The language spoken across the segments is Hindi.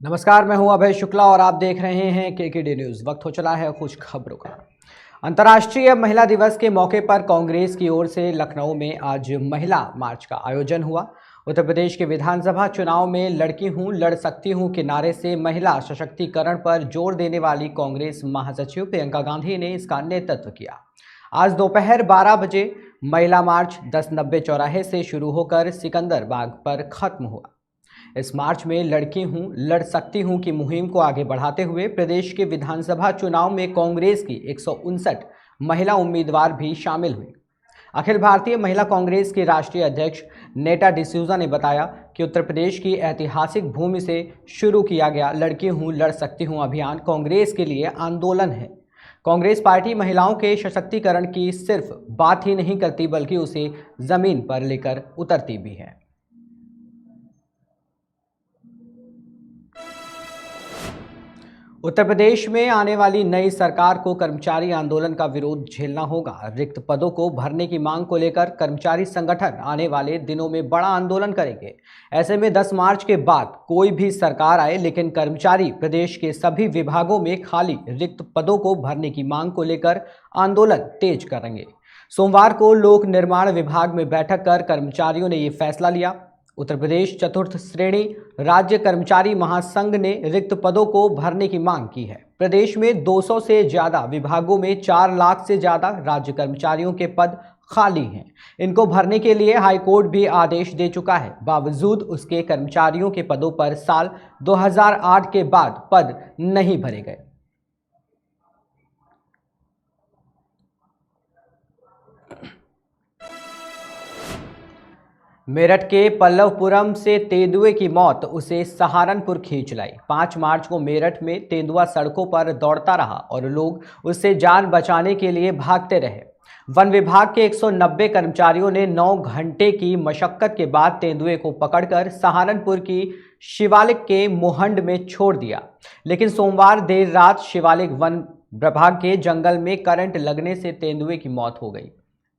नमस्कार, मैं हूं अभय शुक्ला और आप देख रहे हैं केकेडी न्यूज। वक्त हो चला है कुछ खबरों का। अंतर्राष्ट्रीय महिला दिवस के मौके पर कांग्रेस की ओर से लखनऊ में आज महिला मार्च का आयोजन हुआ। उत्तर प्रदेश के विधानसभा चुनाव में लड़की हूं लड़ सकती हूं के नारे से महिला सशक्तिकरण पर जोर देने वाली कांग्रेस महासचिव प्रियंका गांधी ने इसका नेतृत्व किया। आज दोपहर 12 बजे महिला मार्च 1090 चौराहे से शुरू होकर सिकंदर बाग पर खत्म हुआ। इस मार्च में लड़की हूं लड़ सकती हूं की मुहिम को आगे बढ़ाते हुए प्रदेश के विधानसभा चुनाव में कांग्रेस की 159 महिला उम्मीदवार भी शामिल हुई। अखिल भारतीय महिला कांग्रेस के राष्ट्रीय अध्यक्ष नेटा डिसूजा ने बताया कि उत्तर प्रदेश की ऐतिहासिक भूमि से शुरू किया गया लड़की हूं लड़ सकती हूं अभियान कांग्रेस के लिए आंदोलन है। कांग्रेस पार्टी महिलाओं के सशक्तिकरण की सिर्फ बात ही नहीं करती बल्कि उसे जमीन पर लेकर उतरती भी है। उत्तर प्रदेश में आने वाली नई सरकार को कर्मचारी आंदोलन का विरोध झेलना होगा। रिक्त पदों को भरने की मांग को लेकर कर्मचारी संगठन आने वाले दिनों में बड़ा आंदोलन करेंगे। ऐसे में 10 मार्च के बाद कोई भी सरकार आए, लेकिन कर्मचारी प्रदेश के सभी विभागों में खाली रिक्त पदों को भरने की मांग को लेकर आंदोलन तेज करेंगे। सोमवार को लोक निर्माण विभाग में बैठक कर कर्मचारियों ने ये फैसला लिया। उत्तर प्रदेश चतुर्थ श्रेणी राज्य कर्मचारी महासंघ ने रिक्त पदों को भरने की मांग की है। प्रदेश में 200 से ज्यादा विभागों में 4 लाख से ज्यादा राज्य कर्मचारियों के पद खाली हैं। इनको भरने के लिए हाईकोर्ट भी आदेश दे चुका है। बावजूद उसके कर्मचारियों के पदों पर साल 2008 के बाद पद नहीं भरे गए। मेरठ के पल्लवपुरम से तेंदुए की मौत उसे सहारनपुर खींच लाई। 5 मार्च को मेरठ में तेंदुआ सड़कों पर दौड़ता रहा और लोग उससे जान बचाने के लिए भागते रहे। वन विभाग के 190 कर्मचारियों ने 9 घंटे की मशक्कत के बाद तेंदुए को पकड़कर सहारनपुर की शिवालिक के मोहंड में छोड़ दिया। लेकिन सोमवार देर रात शिवालिक वन विभाग के जंगल में करंट लगने से तेंदुए की मौत हो गई।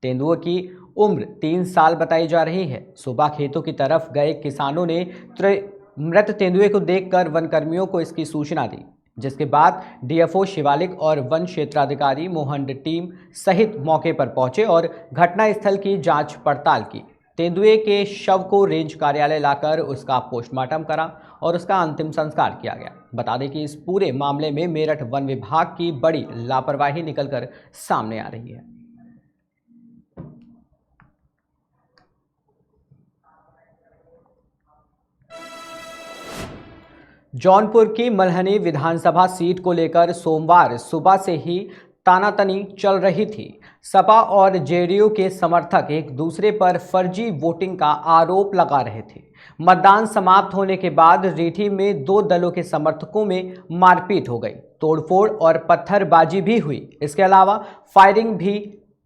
तेंदुए की उम्र 3 साल बताई जा रही है। सुबह खेतों की तरफ गए किसानों ने मृत तेंदुए को देखकर वन कर्मियों को इसकी सूचना दी, जिसके बाद डीएफओ शिवालिक और वन क्षेत्राधिकारी मोहंड टीम सहित मौके पर पहुंचे और घटनास्थल की जांच पड़ताल की। तेंदुए के शव को रेंज कार्यालय लाकर उसका पोस्टमार्टम करा और उसका अंतिम संस्कार किया गया। बता दें कि इस पूरे मामले में मेरठ वन विभाग की बड़ी लापरवाही निकलकर सामने आ रही है। जौनपुर की मल्हनी विधानसभा सीट को लेकर सोमवार सुबह से ही तानातनी चल रही थी। सपा और जेडीयू के समर्थक एक दूसरे पर फर्जी वोटिंग का आरोप लगा रहे थे। मतदान समाप्त होने के बाद रीठी में 2 दलों के समर्थकों में मारपीट हो गई, तोड़फोड़ और पत्थरबाजी भी हुई। इसके अलावा फायरिंग भी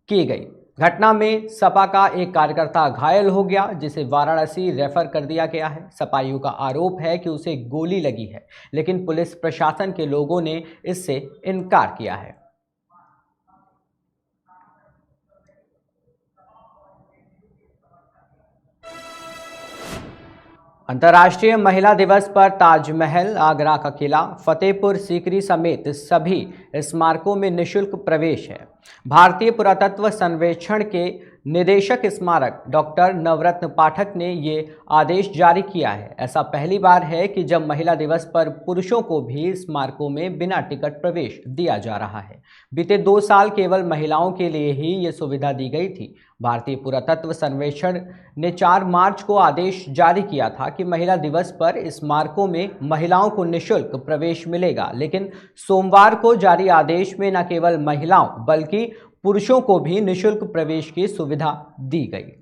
की गई। घटना में सपा का एक कार्यकर्ता घायल हो गया, जिसे वाराणसी रेफर कर दिया गया है। सपाइयों का आरोप है कि उसे गोली लगी है, लेकिन पुलिस प्रशासन के लोगों ने इससे इनकार किया है। अंतर्राष्ट्रीय महिला दिवस पर ताजमहल, आगरा का किला, फतेहपुर सीकरी समेत सभी स्मारकों में निःशुल्क प्रवेश है। भारतीय पुरातत्व सर्वेक्षण के निदेशक स्मारक डॉक्टर नवरत्न पाठक ने ये आदेश जारी किया है। ऐसा पहली बार है कि जब महिला दिवस पर पुरुषों को भी स्मारकों में बिना टिकट प्रवेश दिया जा रहा है। बीते 2 साल केवल महिलाओं के लिए ही ये सुविधा दी गई थी। भारतीय पुरातत्व सर्वेक्षण ने 4 मार्च को आदेश जारी किया था कि महिला दिवस पर स्मारकों में महिलाओं को निःशुल्क प्रवेश मिलेगा, लेकिन सोमवार को जारी आदेश में न केवल महिलाओं बल्कि पुरुषों को भी निःशुल्क प्रवेश की सुविधा दी गई।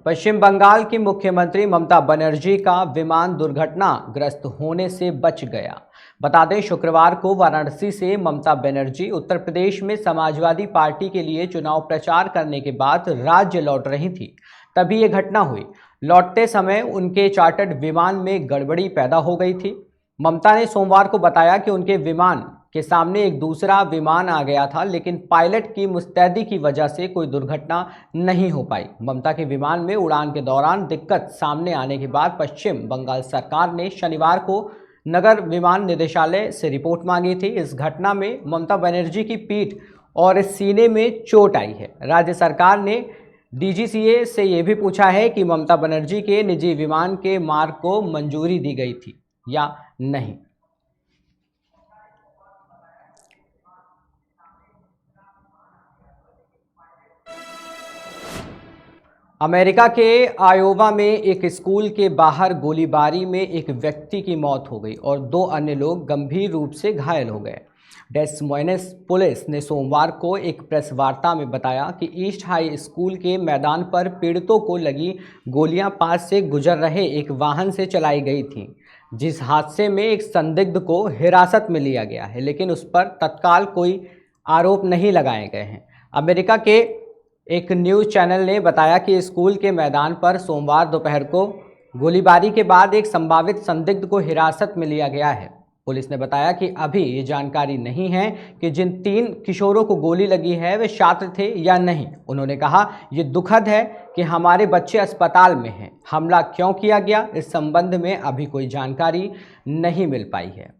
पश्चिम बंगाल की मुख्यमंत्री ममता बनर्जी का विमान दुर्घटनाग्रस्त होने से बच गया। बता दें, शुक्रवार को वाराणसी से ममता बनर्जी उत्तर प्रदेश में समाजवादी पार्टी के लिए चुनाव प्रचार करने के बाद राज्य लौट रही थी। तभी यह घटना हुई। लौटते समय उनके चार्टर्ड विमान में गड़बड़ी पैदा हो गई थी। ममता ने सोमवार को बताया कि उनके विमान के सामने एक दूसरा विमान आ गया था, लेकिन पायलट की मुस्तैदी की वजह से कोई दुर्घटना नहीं हो पाई। ममता के विमान में उड़ान के दौरान दिक्कत सामने आने के बाद पश्चिम बंगाल सरकार ने शनिवार को नगर विमान निदेशालय से रिपोर्ट मांगी थी। इस घटना में ममता बनर्जी की पीठ और सीने में चोट आई है। राज्य सरकार ने डीजीसीए से यह भी पूछा है कि ममता बनर्जी के निजी विमान के मार्ग को मंजूरी दी गई थी या नहीं। अमेरिका के आयोवा में एक स्कूल के बाहर गोलीबारी में एक व्यक्ति की मौत हो गई और 2 अन्य लोग गंभीर रूप से घायल हो गए। डेस मोइनेस पुलिस ने सोमवार को एक प्रेस वार्ता में बताया कि ईस्ट हाई स्कूल के मैदान पर पीड़ितों को लगी गोलियां पास से गुजर रहे एक वाहन से चलाई गई थीं। जिस हादसे में एक संदिग्ध को हिरासत में लिया गया है, लेकिन उस पर तत्काल कोई आरोप नहीं लगाए गए हैं। अमेरिका के एक न्यूज़ चैनल ने बताया कि स्कूल के मैदान पर सोमवार दोपहर को गोलीबारी के बाद एक संभावित संदिग्ध को हिरासत में लिया गया है। पुलिस ने बताया कि अभी ये जानकारी नहीं है कि जिन 3 किशोरों को गोली लगी है वे छात्र थे या नहीं। उन्होंने कहा, ये दुखद है कि हमारे बच्चे अस्पताल में हैं। हमला क्यों किया गया, इस संबंध में अभी कोई जानकारी नहीं मिल पाई है।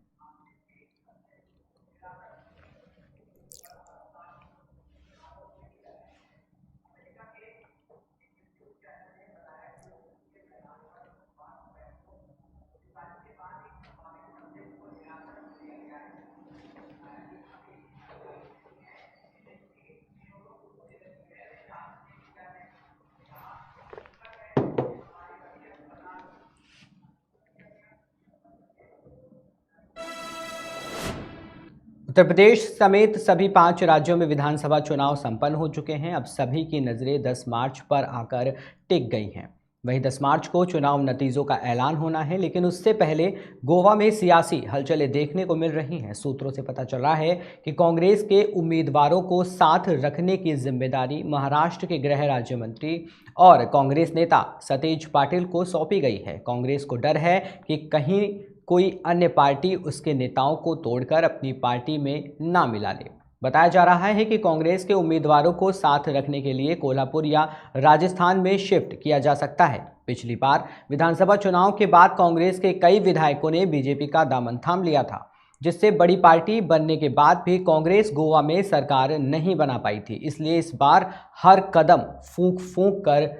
उत्तर प्रदेश समेत सभी 5 राज्यों में विधानसभा चुनाव संपन्न हो चुके हैं। अब सभी की नज़रें 10 मार्च पर आकर टिक गई हैं। वहीं 10 मार्च को चुनाव नतीजों का ऐलान होना है, लेकिन उससे पहले गोवा में सियासी हलचलें देखने को मिल रही हैं। सूत्रों से पता चल रहा है कि कांग्रेस के उम्मीदवारों को साथ रखने की जिम्मेदारी महाराष्ट्र के गृह राज्य मंत्री और कांग्रेस नेता सतेज पाटिल को सौंपी गई है। कांग्रेस को डर है कि कहीं कोई अन्य पार्टी उसके नेताओं को तोड़कर अपनी पार्टी में ना मिला ले। बताया जा रहा है कि कांग्रेस के उम्मीदवारों को साथ रखने के लिए कोल्हापुर या राजस्थान में शिफ्ट किया जा सकता है। पिछली बार विधानसभा चुनाव के बाद कांग्रेस के कई विधायकों ने बीजेपी का दामन थाम लिया था, जिससे बड़ी पार्टी बनने के बाद भी कांग्रेस गोवा में सरकार नहीं बना पाई थी। इसलिए इस बार हर कदम फूंक फूंक कर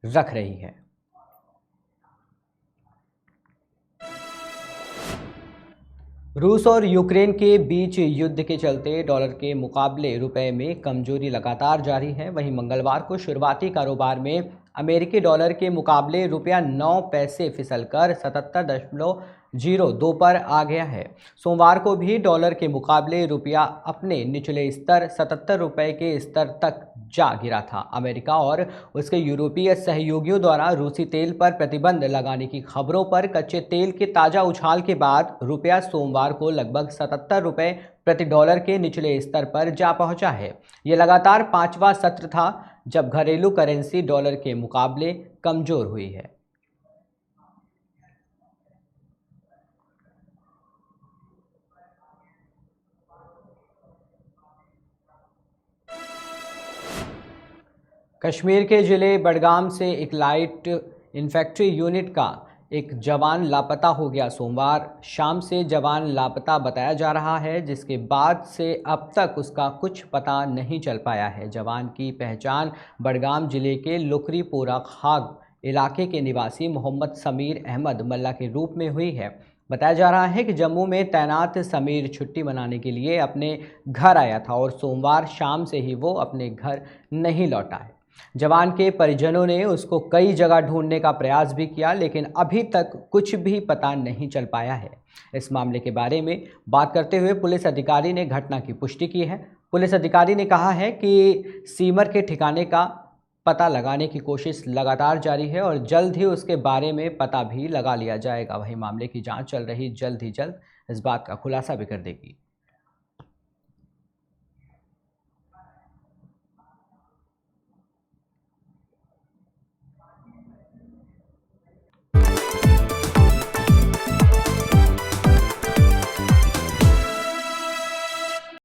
रख रही है। रूस और यूक्रेन के बीच युद्ध के चलते डॉलर के मुकाबले रुपए में कमजोरी लगातार जारी है। वहीं मंगलवार को शुरुआती कारोबार में अमेरिकी डॉलर के मुकाबले रुपया 9 पैसे फिसलकर 77.02 पर आ गया है। सोमवार को भी डॉलर के मुकाबले रुपया अपने निचले स्तर 77 रुपये के स्तर तक जा गिरा था। अमेरिका और उसके यूरोपीय सहयोगियों द्वारा रूसी तेल पर प्रतिबंध लगाने की खबरों पर कच्चे तेल के ताज़ा उछाल के बाद रुपया सोमवार को लगभग 77 रुपये प्रति डॉलर के निचले स्तर पर जा पहुंचा है। यह लगातार 5वां सत्र था जब घरेलू करेंसी डॉलर के मुकाबले कमजोर हुई है। कश्मीर के जिले बडगाम से एक लाइट इन्फेंट्री यूनिट का एक जवान लापता हो गया। सोमवार शाम से जवान लापता बताया जा रहा है, जिसके बाद से अब तक उसका कुछ पता नहीं चल पाया है। जवान की पहचान बडगाम जिले के लुकरीपोरा खाग इलाके के निवासी मोहम्मद समीर अहमद मल्ला के रूप में हुई है। बताया जा रहा है कि जम्मू में तैनात समीर छुट्टी मनाने के लिए अपने घर आया था और सोमवार शाम से ही वो अपने घर नहीं लौटा है। जवान के परिजनों ने उसको कई जगह ढूंढने का प्रयास भी किया, लेकिन अभी तक कुछ भी पता नहीं चल पाया है। इस मामले के बारे में बात करते हुए पुलिस अधिकारी ने घटना की पुष्टि की है। पुलिस अधिकारी ने कहा है कि सीमर के ठिकाने का पता लगाने की कोशिश लगातार जारी है और जल्द ही उसके बारे में पता भी लगा लिया जाएगा। वहीं मामले की जांच चल रही जल्द ही जल्द इस बात का खुलासा भी कर देगी।